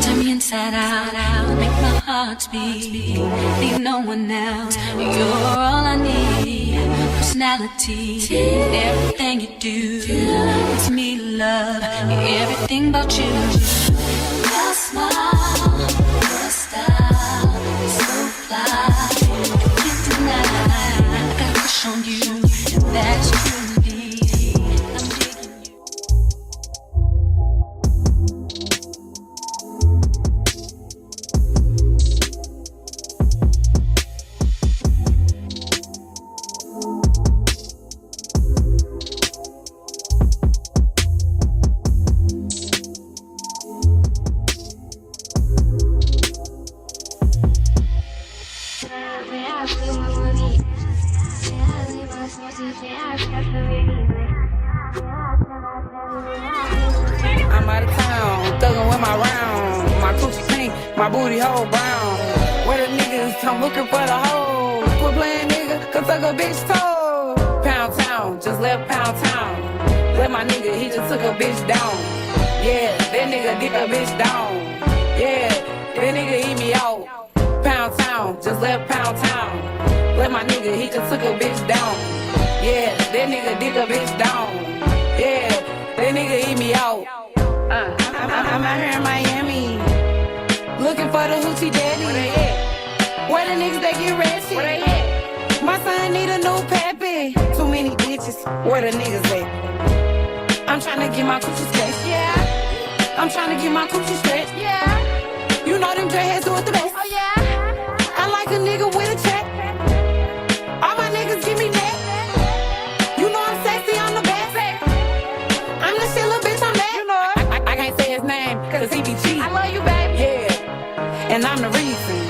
Turn me inside out, make my heart speak. Need no one else, you're all I need. Personality, everything you do, it's me love, everything about you. Your smile, your style, so fly, I can't deny. I got a crush on you, and that's true. I'm out of town, thuggin' with my round. My coochie pink, my booty hole brown. Where the niggas, I'm looking for the hoes. Quit playing nigga, cause suck a bitch toe. Pound town, just left Pound town. Let my nigga, he just took a bitch down. Yeah, that nigga dick a bitch down. Yeah, that nigga eat me out. Pound town, just left Pound town. Let my nigga, he just took a bitch down. Yeah, that nigga dick a bitch down. Yeah, that nigga eat me out. I'm out here in Miami, looking for the hoochie daddy. Where the niggas that get ratchet? My son need a new pappy. Too many bitches, where the niggas at? I'm tryna get my coochie stretched, yeah. I'm tryna get my coochie stretched, yeah. You know them dreadheads do it the best. Oh yeah. I like a nigga with a check. All my niggas give me neck. You know I'm sexy, I'm the best. I'm the shit, little bitch, I'm that. You know I can't say his name, cause he be cheating. I love you, baby. Yeah, and I'm the reason.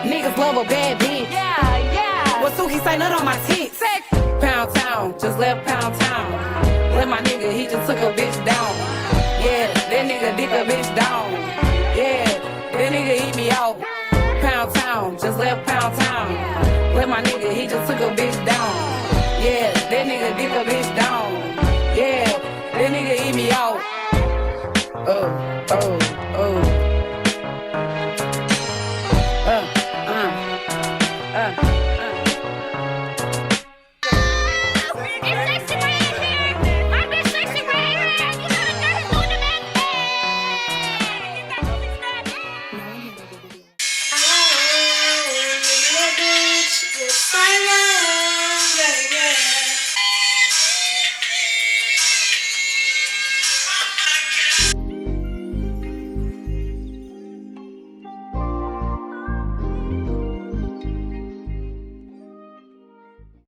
Niggas love a bad bitch. Yeah, yeah. What Suki say, nut on my tits. Pound town, just left Pound town. Let my nigga, he just took a bitch down. Yeah, that nigga dick a bitch down. Yeah, that nigga eat me out. Pound town, just left Pound town. Let my nigga, he just took a bitch down. Yeah, that nigga dick a bitch down. Yeah, that nigga eat me out. Oh, oh, oh.